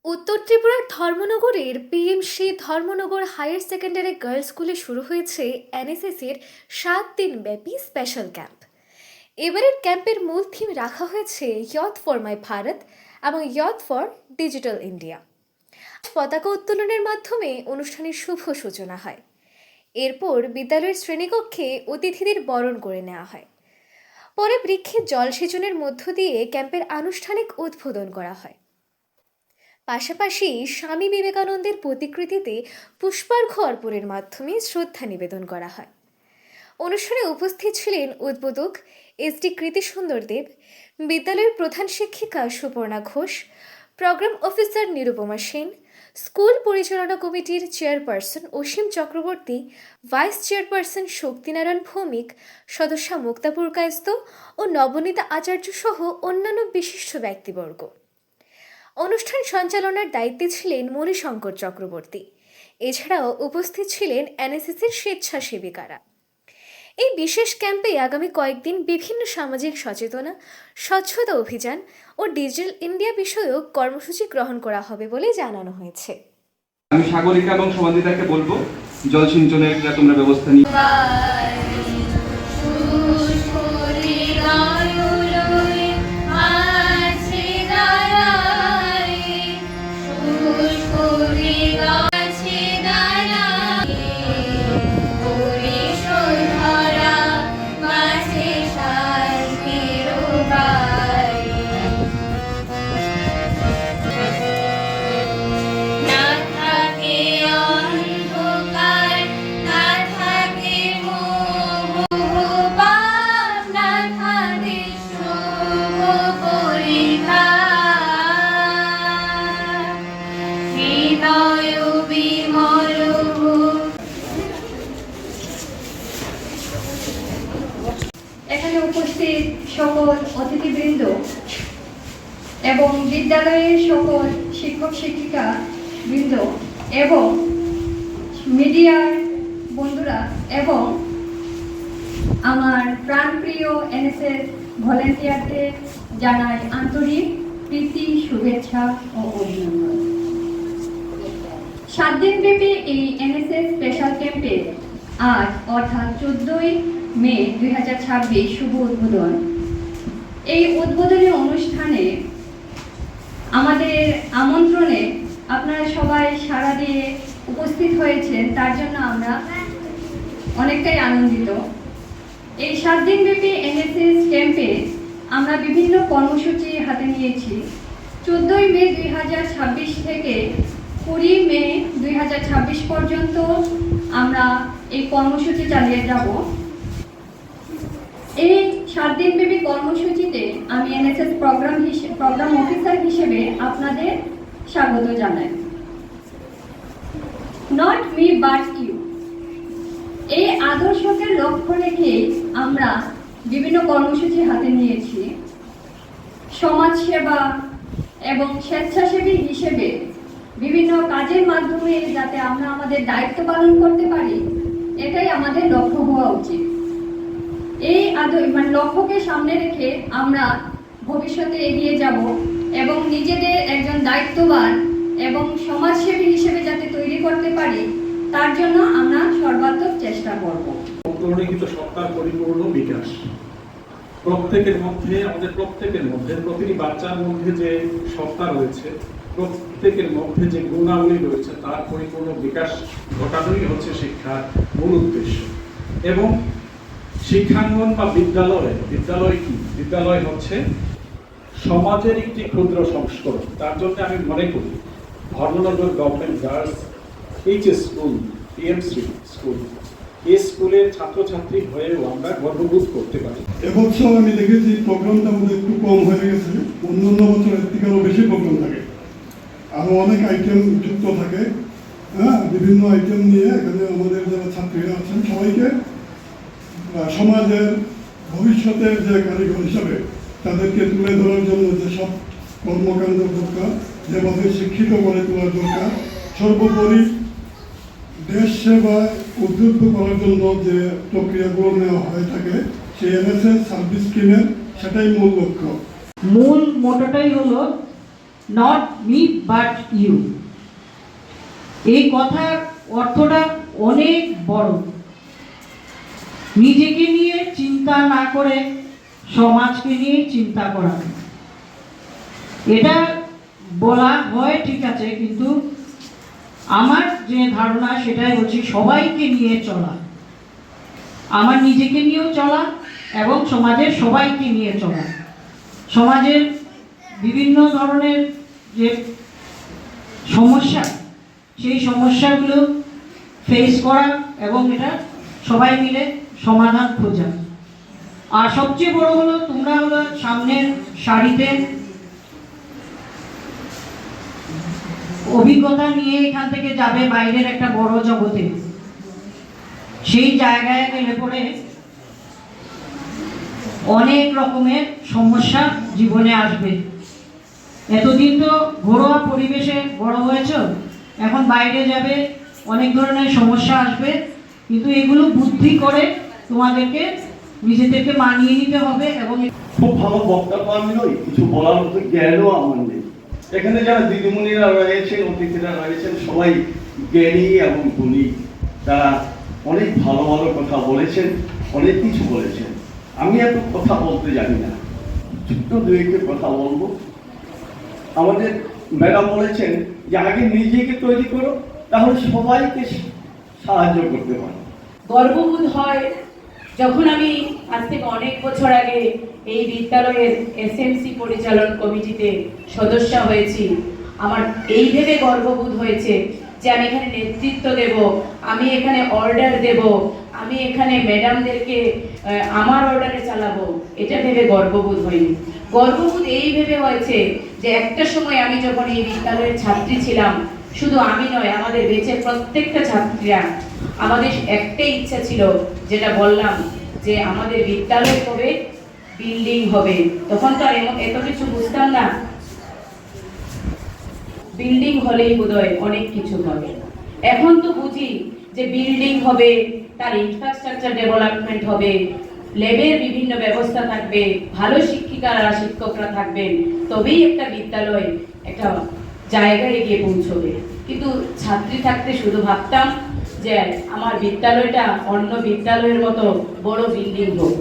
উত্তর ত্রিপুরার ধর্মনগরের PMC Dharmanagar higher secondary girls স্কুলে শুরু হয়েছে এনএসএসের 7 দিন ব্যাপী স্পেশাল ক্যাম্প। এবারের ক্যাম্পের মূল থিম রাখা হয়েছে ইয়থ ফর মাই ভারত এবং ইয়থ ফর ডিজিটাল ইন্ডিয়া। পতাকা উত্তোলনের মাধ্যমে অনুষ্ঠানের শুভ সূচনা হয়। এরপর বিদ্যালয়ের শ্রেণীকক্ষে অতিথিদের বরণ করে নেওয়া হয়। পরে বৃক্ষে জলসেচনের মধ্য দিয়ে ক্যাম্পের আনুষ্ঠানিক উদ্বোধন করা হয়। পাশাপাশি স্বামী বিবেকানন্দের প্রতিকৃতিতে পুষ্পার্ঘ্য অর্পণের মাধ্যমে শ্রদ্ধা নিবেদন করা হয়। অনুষ্ঠানে উপস্থিত ছিলেন উদ্বোধক এসডি কৃতি সুন্দর দেব, বিদ্যালয়ের প্রধান শিক্ষিকা Suparna Ghosh, program officer Nirupama Sen, school পরিচালনা কমিটির chairperson Asim Chakraborty, vice chairperson Shaktinarayan Bhowmik, সদস্যা মুক্তাপুর কায়স্ত ও নবনীতা আচার্য সহ অন্যান্য বিশিষ্ট ব্যক্তিবর্গ। অনুষ্ঠান সঞ্চালনার দায়িত্বে ছিলেন মণিশঙ্কর চক্রবর্তী। এছাড়াও উপস্থিত ছিলেন এনএসএসের স্বেচ্ছাসেবিকারা। এই বিশেষ ক্যাম্পে আগামী কয়েকদিন বিভিন্ন সামাজিক সচেতনা, স্বচ্ছতা অভিযান ও ডিজিটাল ইন্ডিয়া বিষয়ক কর্মসূচি গ্রহণ করা হবে বলে জানানো হয়েছে। আমি সাগরিকা এবং সমাধিতাকে বলবো জলসিঞ্চনের তোমরা ব্যবস্থা নিয়ে এখানে উপস্থিত সকল অতিথিবৃন্দ এবং বিদ্যালয়ের সকল শিক্ষক শিক্ষিকা বৃন্দ এবং মিডিয়ার বন্ধুরা এবং আমার প্রাণপ্রিয় এনএসএস ভলেন্টিয়ারদের জানাই আন্তরিক প্রীতি, শুভেচ্ছা ও অভিনন্দন। 7 দিনব্যাপী এই এনএসএস স্পেশাল ক্যাম্পে আজ অর্থাৎ 14ই মে 2026 শুভ উদ্বোধন। এই উদ্বোধনী অনুষ্ঠানে আমাদের আমন্ত্রণে আপনারা সবাই সাড়া দিয়ে উপস্থিত হয়েছেন, তার জন্য আমরা অনেকটাই আনন্দিত। এই 7 দিনব্যাপী এনএসএস ক্যাম্পে আমরা বিভিন্ন কর্মসূচি হাতে নিয়েছি। 14ই মে 2026 থেকে 20 মে 2026 পর্যন্ত আমরা এই কর্মসূচি চালিয়ে যাব। এই 7 দিনব্যাপী কর্মসূচিতে আমি এনএসএস প্রোগ্রাম অফিসার হিসেবে আপনাদের স্বাগত জানাই। নট মি বাট ইউ, এই আদর্শকে লক্ষ্য রেখে আমরা বিভিন্ন কর্মসূচি হাতে নিয়েছি। সমাজ সেবা এবং স্বেচ্ছাসেবী হিসেবে বিভিন্ন কাজের মাধ্যমে যাতে আমরা আমাদের দায়িত্ব পালন করতে পারি, এটাই আমাদের লক্ষ্য হওয়া উচিত। এই লক্ষ্যকে সামনে রেখে আমরা ভবিষ্যতে এগিয়ে যাব এবং নিজেদের একজন দায়িত্ববান এবং সমাজসেবী হিসেবে যাতে তৈরি করতে পারি, তার জন্য আমরা সর্বাত্মক চেষ্টা করব। অন্তর্নিহিত সত্তার পরিপূর্ণ বিকাশ প্রত্যেকের মধ্যে, আমাদের প্রত্যেকের মধ্যে, প্রতিটি বাচ্চার মধ্যে যে সত্তা রয়েছে, প্রত্যেকের মধ্যে যে গুণাবলী রয়েছে, তার পরিপূর্ণ বিকাশ ঘটানোই হচ্ছে শিক্ষার মূল উদ্দেশ্য। এবং শিক্ষাঙ্গন বা বিদ্যালয় কি? বিদ্যালয় হচ্ছে সমাজের একটি ক্ষুদ্র সংস্করণ। তার জন্য আমি মনে করি Dharmanagar government girls HS school, PMC school, এই স্কুলের ছাত্রছাত্রী হয়েও আমরা গর্ববোধ করতে পারি। এবছর আমি দেখেছি প্রোগ্রামটা আমাদের একটু কম হয়ে গেছে, অন্যান্য বছরের থেকে আরও বেশি প্রোগ্রাম থাকে, আরও অনেক আইটেম যুক্ত থাকে। বিভিন্ন আইটেম নিয়ে এখানে আমাদের যারা ছাত্রীরা আছেন সবাইকে সমাজের ভবিষ্যতের যে কারিগর হিসাবে তাদেরকে তুলে ধরার জন্য যেসব কর্মকাণ্ড দরকার, যেভাবে শিক্ষিত করে তোলার দরকার, সর্বোপরি দেশ সেবায় উদ্বুদ্ধ করার জন্য যে প্রক্রিয়াগুলো নেওয়া হয়ে থাকে, সেই এনএসএস সার্ভিস স্কিমের সেটাই মূল লক্ষ্য। মূল মোটোটাই হলো নট মি বাট ইউ। এই কথার অর্থটা অনেক বড়। নিজেকে নিয়ে চিন্তা না করে সমাজকে নিয়ে চিন্তা করা, এটা বলা হয় ঠিক আছে, কিন্তু আমার যে ধারণা সেটাই বলছি, সবাইকে নিয়ে চলা, আমার নিজেকে নিয়েও চলা এবং সমাজের সবাইকে নিয়ে চলা। সমাজের বিভিন্ন ধরনের যে সমস্যা, সেই সমস্যাগুলো ফেস করা এবং এটা সবাই মিলে সমাধান খোঁজা। আর সবচেয়ে বড় হলো, তোমরা হলো সামনের সারিতে অভিজ্ঞতা নিয়ে এখান থেকে যাবে বাইরের একটা বড় জগতে। সেই জায়গায় গেলে পরে অনেক রকমের সমস্যা জীবনে আসবে। এতদিন তো ঘরোয়া পরিবেশে বড় হয়েছ, এখন বাইরে যাবে, অনেক ধরনের সমস্যা আসবে, কিন্তু এগুলো বুদ্ধি করে তোমাদেরকে নিজেদেরকে মানিয়ে নিতে হবে। এবং খুব ভালো বক্তব্য আমি নই, কিছু বলার মতো জ্ঞানও আমার নেই। এখানে যারা দিদিমণিরা রয়েছেন, অতিথিরা রয়েছেন, সবাই জ্ঞানী এবং গুণী। তারা অনেক ভালো ভালো কথা বলেছেন, অনেক কিছু বলেছেন। আমি এত কথা বলতে জানি না, ছোট্ট দু একটা কথা বলবো। আমাদের ম্যাডাম বলেছেন যে আগে নিজেকে তৈরি করো, তাহলে সবাইকে সাহায্য করতে পারো। গর্ববোধ হয় যখন আমি আজ থেকে অনেক বছর আগে এই বিদ্যালয়ের এসএমসি পরিচালন কমিটিতে সদস্য হয়েছি। আমার এই ভেবে গর্ববোধ হয়েছে যে আমি এখানে নেতৃত্ব দেব, আমি এখানে অর্ডার দেব, আমি এখানে ম্যাডামদেরকে আমার অর্ডারে চালাবো, এটা ভেবে গর্ববোধ হয়নি। গর্ববোধ এই ভেবে হয়েছে যে একটা সময় আমি যখন এই বিদ্যালয়ের ছাত্রী ছিলাম, শুধু আমি নয়, আমাদের বেঁচে প্রত্যেকটা ছাত্রীরা, আমাদের একটাই ইচ্ছা ছিল, যেটা বললাম, যে আমাদের বিদ্যালয় হবে, বিল্ডিং হবে। তখন তো আর এত কিছু বুঝতাম না, বিল্ডিং হলেই বোধহয় অনেক কিছু হবে। এখন তো বুঝি যে বিল্ডিং হবে, তার ইনফ্রাস্ট্রাকচার ডেভেলপমেন্ট হবে, ল্যাবের বিভিন্ন ব্যবস্থা থাকবে, ভালো শিক্ষিকারা শিক্ষকরা থাকবেন, তবেই একটা বিদ্যালয় একটা জায়গায় গিয়ে পৌঁছবে। কিন্তু ছাত্রী থাকতে শুধু ভাবতাম যে আমার বিদ্যালয়টা অন্য বিদ্যালয়ের মতো বড় বিল্ডিং হোক।